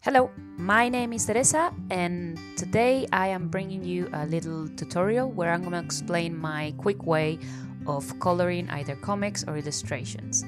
Hello, my name is Teresa, and today I am bringing you a little tutorial where I'm going to explain my quick way of coloring either comics or illustrations.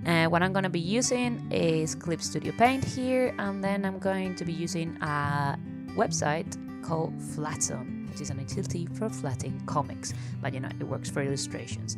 What I'm going to be using is Clip Studio Paint here, and then I'm going to be using a website called Flatton, which is an utility for flattening comics, but it works for illustrations.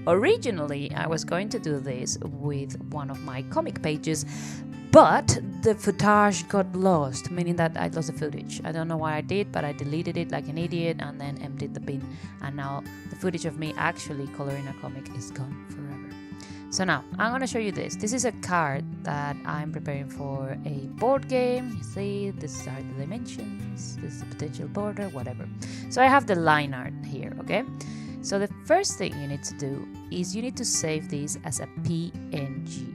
Originally, I was going to do this with one of my comic pages, but the footage got lost, meaning that I lost the footage. I don't know why I did, but I deleted it like an idiot and then emptied the bin. And now the footage of me actually coloring a comic is gone forever. So now I'm going to show you this. This is a card that I'm preparing for a board game. You see, these are the dimensions, this is the potential border, whatever. So I have the line art here, okay? So the first thing you need to do is you need to save this as a PNG.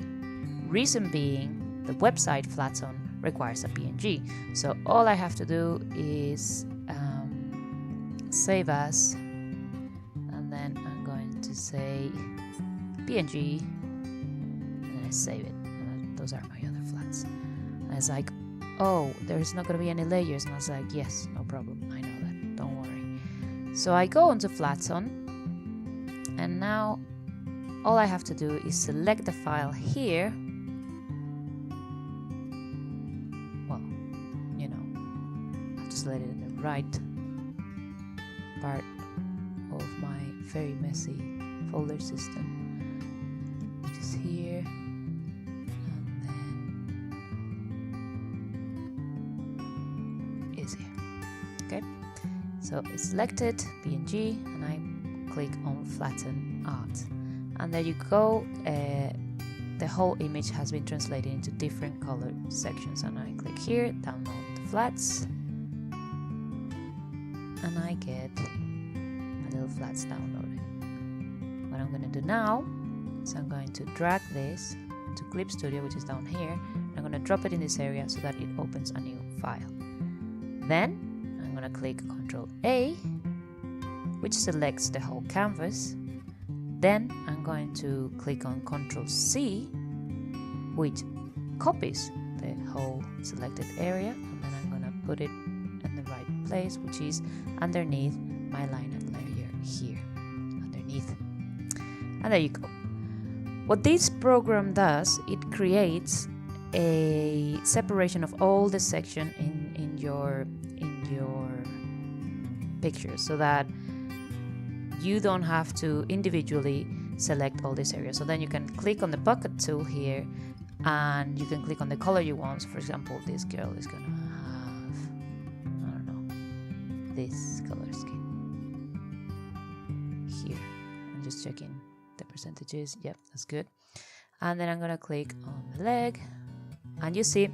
Reason being, the website Flatton requires a PNG. So all I have to do is save as, and then I'm going to say PNG, and then I save it. And those are my other flats. And it's like, oh, there's not going to be any layers. And I was like, yes, no problem. I know that. Don't worry. So I go onto Flatton, and now all I have to do is select the file here. Let it in the right part of my very messy folder system, which is here, and then is here. Okay, so it's selected PNG, and I click on Flatten Art, and there you go. The whole image has been translated into different color sections, and I click here, download the flats. And I get my little flats downloaded. What I'm going to do now is I'm going to drag this to Clip Studio, which is down here. I'm going to drop it in this area so that it opens a new file. Then I'm going to click Ctrl A, which selects the whole canvas. Then I'm going to click on Ctrl C, which copies the whole selected area, and then I'm going to put it in the right place, which is underneath my line art layer here, underneath. And there you go. What this program does, it creates a separation of all the section in your picture, so that you don't have to individually select all this area. So then you can click on the bucket tool here, and you can click on the color you want. So for example, this girl is gonna this color scheme here. I'm just checking the percentages. Yep, that's good. And then I'm gonna click on the leg, and you see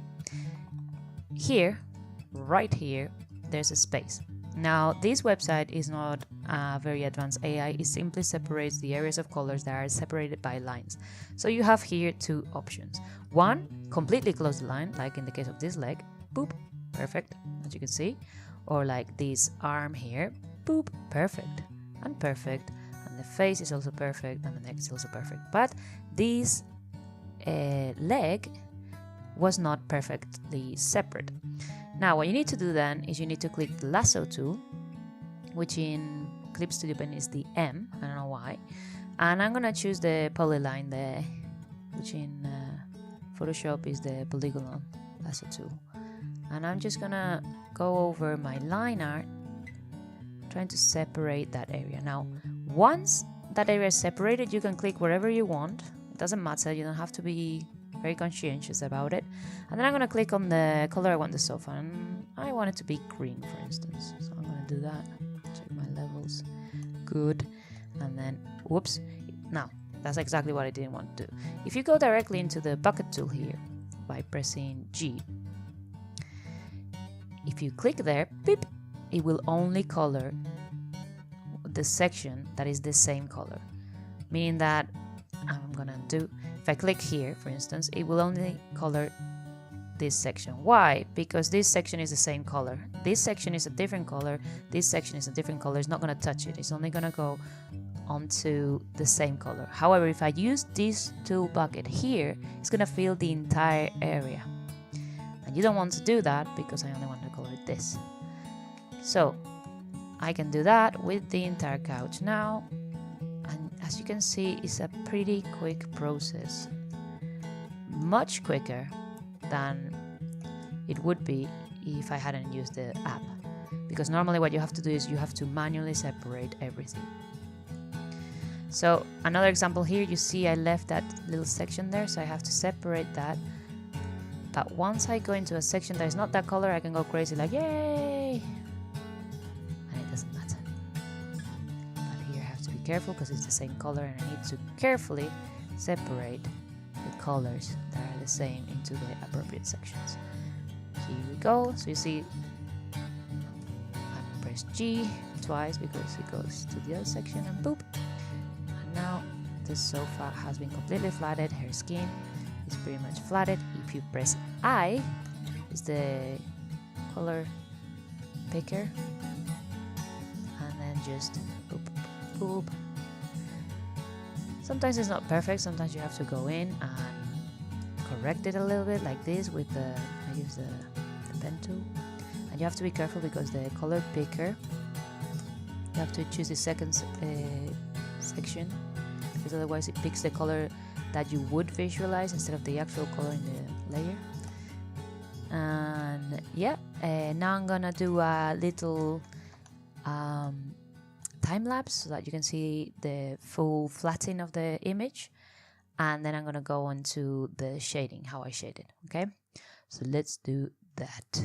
here, right here, there's a space. Now this website is not a very advanced AI. It simply separates the areas of colors that are separated by lines. So you have here two options. One, completely close the line, like in the case of this leg. Boop, perfect, as you can see. Or like this arm here, boop, perfect, and perfect, and the face is also perfect, and the neck is also perfect. But this leg was not perfectly separate. Now what you need to do then is you need to click the lasso tool, which in Clip Studio Paint is the M, I don't know why, and I'm gonna choose the polyline there, which in Photoshop is the polygonal lasso tool. And I'm just gonna go over my line art, trying to separate that area. Now, once that area is separated, you can click wherever you want. It doesn't matter, you don't have to be very conscientious about it. And then I'm gonna click on the color I want the sofa, and I want it to be green, for instance. So I'm gonna do that, check my levels, good. And then, whoops, now, that's exactly what I didn't want to do. If you go directly into the bucket tool here, by pressing G, if you click there, beep, it will only color the section that is the same color. Meaning that I'm gonna do, if I click here, for instance, it will only color this section. Why? Because this section is the same color. This section is a different color. This section is a different color. It's not gonna touch it. It's only gonna go onto the same color. However, if I use this tool bucket here, it's gonna fill the entire area. And you don't want to do that because I only want to color this. So I can do that with the entire couch now. And as you can see, it's a pretty quick process. Much quicker than it would be if I hadn't used the app. Because normally what you have to do is you have to manually separate everything. So another example here, you see I left that little section there, so I have to separate that. But once I go into a section that is not that color, I can go crazy like, yay! And it doesn't matter. But here I have to be careful because it's the same color and I need to carefully separate the colors that are the same into the appropriate sections. Here we go. So you see, I press G twice because it goes to the other section and boop. And now the sofa has been completely flatted. Her skin is pretty much flatted. If you press I, it's the color picker, and then just boop, boop. Sometimes it's not perfect. Sometimes you have to go in and correct it a little bit, like this with the, I use the pen tool. And you have to be careful because the color picker, you have to choose the second section, because otherwise it picks the color that you would visualize instead of the actual color in the layer. And yeah, now I'm gonna do a little time lapse so that you can see the full flattening of the image, and then I'm gonna go on to the shading, how I shade it. Okay, so let's do that.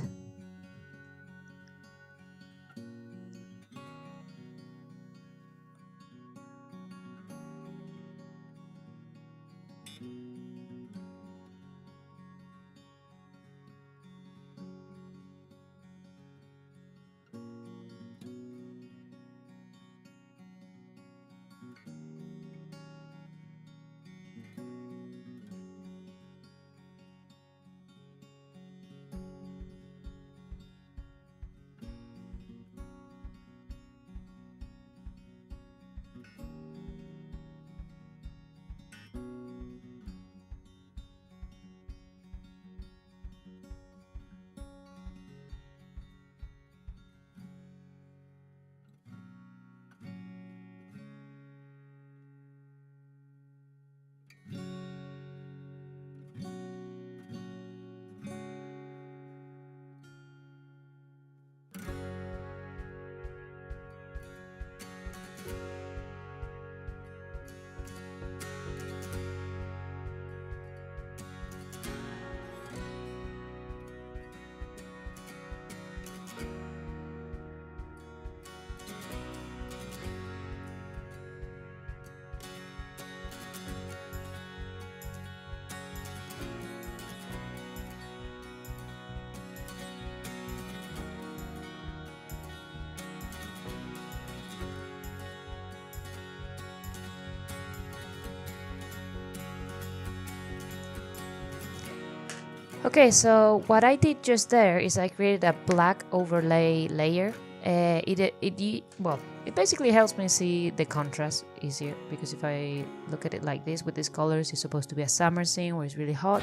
Okay, so what I did just there is I created a black overlay layer. It basically helps me see the contrast easier, because if I look at it like this with these colors, it's supposed to be a summer scene where it's really hot.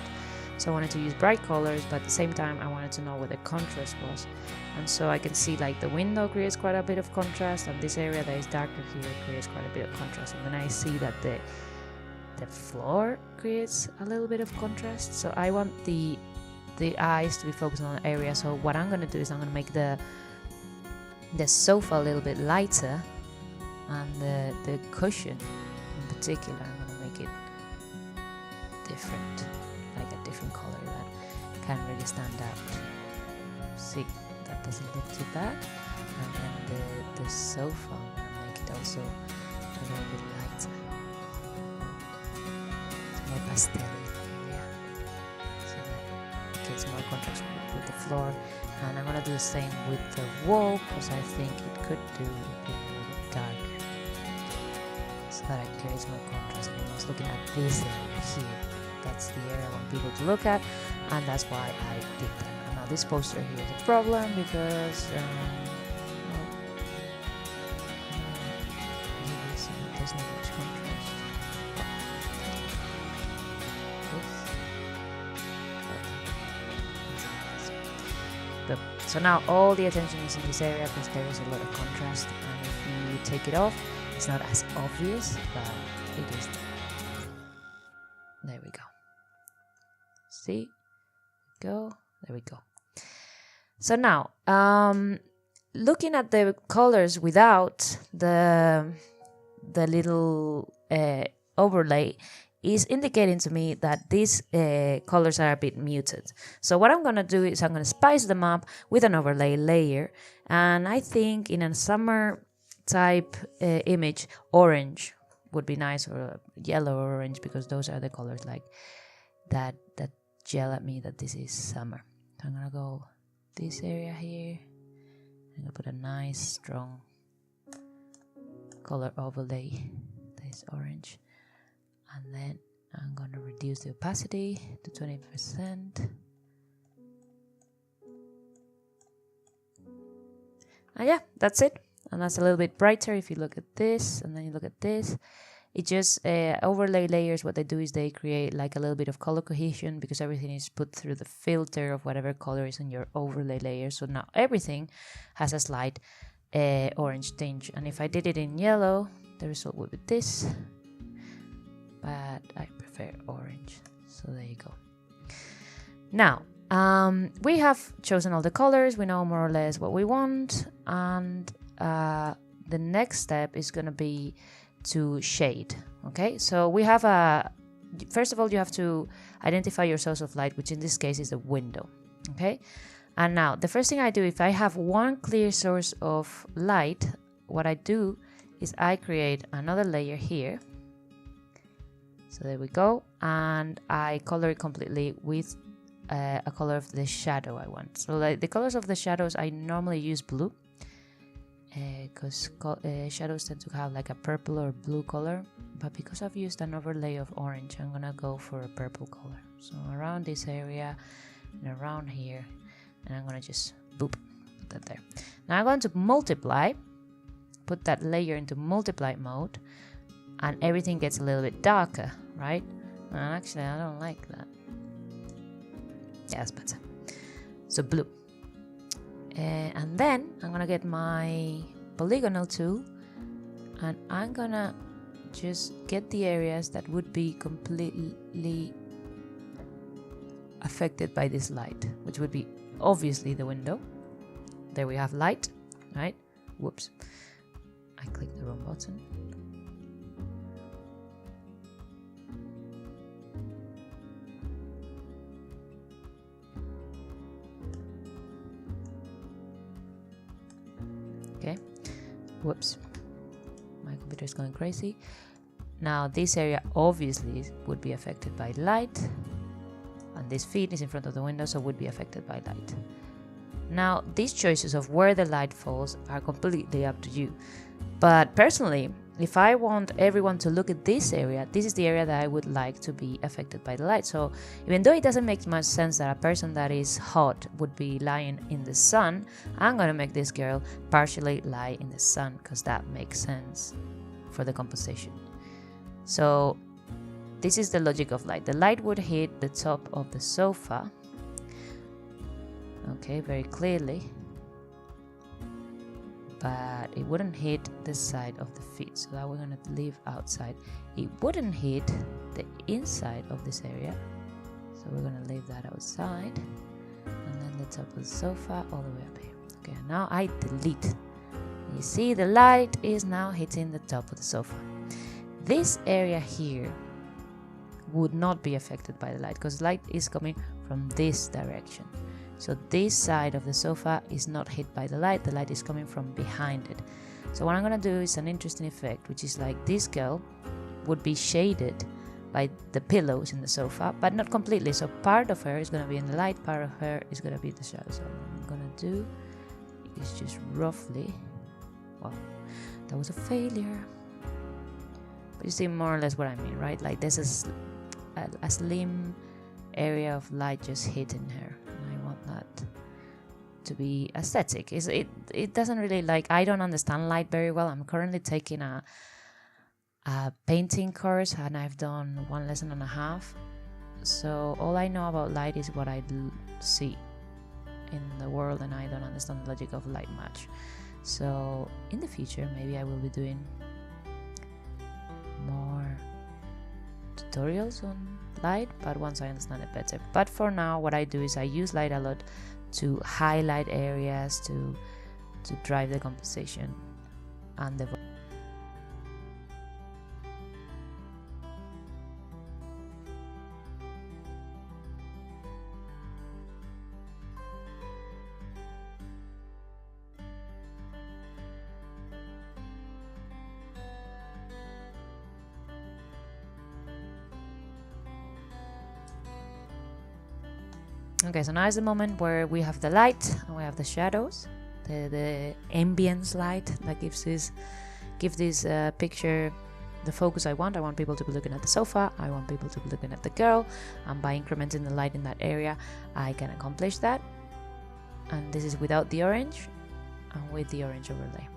So I wanted to use bright colors, but at the same time I wanted to know where the contrast was. And so I can see like the window creates quite a bit of contrast, and this area that is darker here creates quite a bit of contrast. And then I see that the floor creates a little bit of contrast. So I want the eyes to be focused on an area. So what I'm gonna do is I'm gonna make the sofa a little bit lighter, and the cushion in particular I'm gonna make it different, like a different color that can really stand out. See, that doesn't look too bad. And then the sofa, I'm gonna make it also a little bit lighter. It's more pastel area, so that it gets more contrast with the floor. And I'm gonna do the same with the wall, because I think it could do a bit darker, so that it creates more contrast. And I was looking at this area here. That's the area I want people to look at, and that's why I did that. And now this poster here is a problem because there's not much contrast. Boom. So now all the attention is in this area because there is a lot of contrast, and if you take it off, it's not as obvious, but it is. There we go. See? Go. There we go. So now, looking at the colors without the little overlay is indicating to me that these colors are a bit muted. So what I'm going to do is I'm going to spice them up with an overlay layer. And I think in a summer type image, orange would be nice, or yellow or orange, because those are the colors like that gel at me that this is summer. So I'm going to go this area here. I'm going to put a nice strong color overlay, this orange. And then I'm going to reduce the opacity to 20%. And yeah, that's it. And that's a little bit brighter if you look at this and then you look at this. It just overlay layers, what they do is they create like a little bit of color cohesion because everything is put through the filter of whatever color is in your overlay layer. So now everything has a slight orange tinge. And if I did it in yellow, the result would be this. But I prefer orange, so there you go. Now, we have chosen all the colors, we know more or less what we want, and the next step is going to be to shade, okay? So we have first of all, you have to identify your source of light, which in this case is a window, okay? And now, the first thing I do, if I have one clear source of light, what I do is I create another layer here. So there we go, and I color it completely with a color of the shadow I want. So like the colors of the shadows, I normally use blue because shadows tend to have like a purple or blue color, but because I've used an overlay of orange, I'm gonna go for a purple color. So around this area and around here, and I'm gonna just boop, put that there. Now I'm going to multiply, put that layer into multiply mode, and everything gets a little bit darker, right? And actually, I don't like that. Yeah, that's better. So blue. And then I'm gonna get my polygonal tool, and I'm gonna just get the areas that would be completely affected by this light, which would be obviously the window. There we have light, right? Whoops. I clicked the wrong button. Okay, whoops, my computer is going crazy. Now this area obviously would be affected by light, and this feet is in front of the window, so would be affected by light. Now these choices of where the light falls are completely up to you, but personally, if I want everyone to look at this area, this is the area that I would like to be affected by the light. So even though it doesn't make much sense that a person that is hot would be lying in the sun, I'm gonna make this girl partially lie in the sun because that makes sense for the composition. So this is the logic of light. The light would hit the top of the sofa, okay, very clearly, but it wouldn't hit the side of the feet, so that we're gonna leave outside. It wouldn't hit the inside of this area, so we're gonna leave that outside, and then the top of the sofa all the way up here. Okay, now I delete. You see the light is now hitting the top of the sofa. This area here would not be affected by the light because light is coming from this direction. So this side of the sofa is not hit by the light is coming from behind it. So what I'm gonna do is an interesting effect, which is like this girl would be shaded by the pillows in the sofa, but not completely. So part of her is gonna be in the light, part of her is gonna be in the shadow. So what I'm gonna do is just roughly, well, that was a failure. But you see more or less what I mean, right? Like this is a slim area of light just hitting her. That to be aesthetic. It doesn't really, like, I don't understand light very well. I'm currently taking a painting course and I've done 1.5 lessons. So all I know about light is what I see. in the world, and I don't understand the logic of light match. So in the future, maybe I will be doing more tutorials on light, but once I understand it better. But for now, what I do is I use light a lot to highlight areas, to drive the composition and the Okay, so now is the moment where we have the light and we have the shadows, the ambience light that gives this picture the focus I want. I want people to be looking at the sofa, I want people to be looking at the girl, and by incrementing the light in that area I can accomplish that. And this is without the orange and with the orange overlay.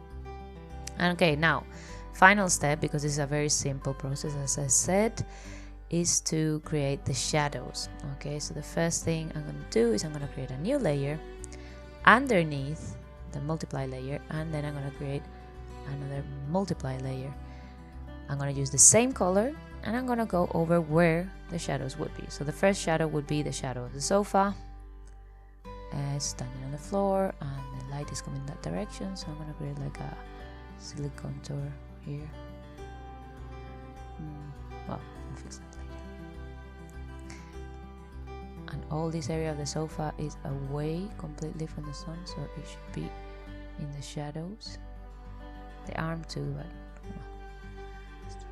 And okay, now final step, because this is a very simple process as I said, is to create the shadows. Okay, so the first thing I'm going to do is I'm going to create a new layer underneath the multiply layer, and then I'm going to create another multiply layer. I'm going to use the same color and I'm going to go over where the shadows would be. So the first shadow would be the shadow of the sofa, standing on the floor, and the light is coming that direction, so I'm going to create like a silly contour here. Well, I'll fix that later. And all this area of the sofa is away completely from the sun, so it should be in the shadows. The arm too, but well, let's do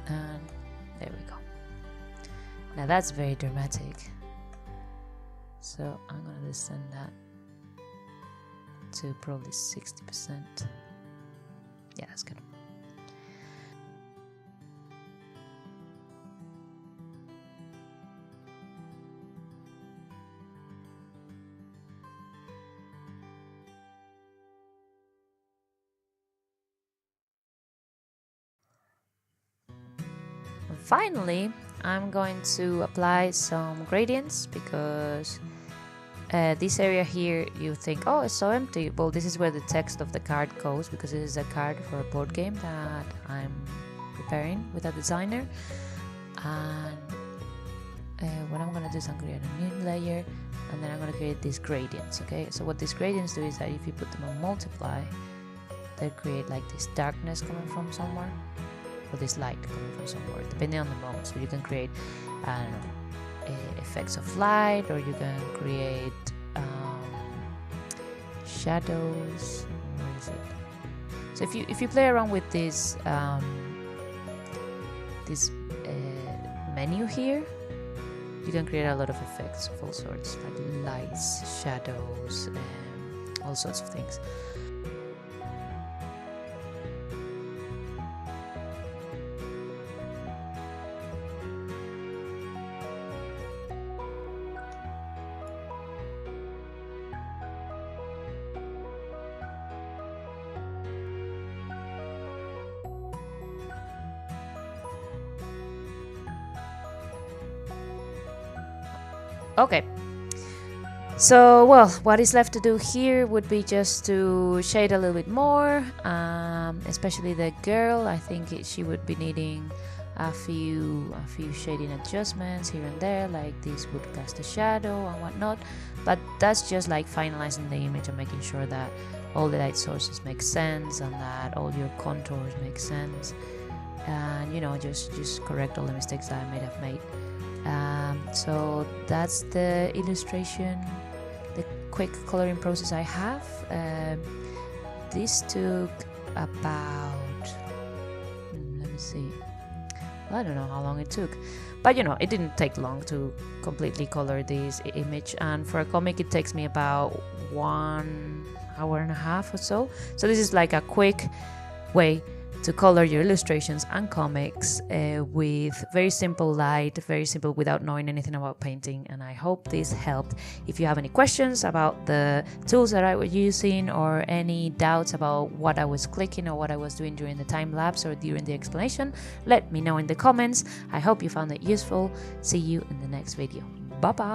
that. And there we go. Now that's very dramatic, so I'm gonna descend that to probably 60%. Yeah, that's good. And finally, I'm going to apply some gradients, because this area here you think, oh, it's so empty. Well, this is where the text of the card goes, because this is a card for a board game that I'm preparing with a designer. And what I'm gonna do is I'm gonna create a new layer, and then I'm gonna create these gradients. Okay, so what these gradients do is that if you put them on multiply, they create like this darkness coming from somewhere, or this light coming from somewhere, depending on the mode. So you can create, I don't know, effects of light, or you can create shadows. Where is it? So if you play around with this menu here, you can create a lot of effects of all sorts, like lights, shadows, all sorts of things. Okay, so well, what is left to do here would be just to shade a little bit more, especially the girl. I think she would be needing a few shading adjustments here and there, like this would cast a shadow and whatnot, but that's just like finalizing the image and making sure that all the light sources make sense and that all your contours make sense, and you know, just correct all the mistakes that I may have made. So that's the illustration, the quick coloring process I have. This took about, let me see, I don't know how long it took, but you know, it didn't take long to completely color this image, and for a comic it takes me about 1 hour and a half or so. So this is like a quick way to color your illustrations and comics with very simple light, very simple without knowing anything about painting. And I hope this helped. If you have any questions about the tools that I was using or any doubts about what I was clicking or what I was doing during the time lapse or during the explanation, let me know in the comments. I hope you found it useful. See you in the next video. Bye bye.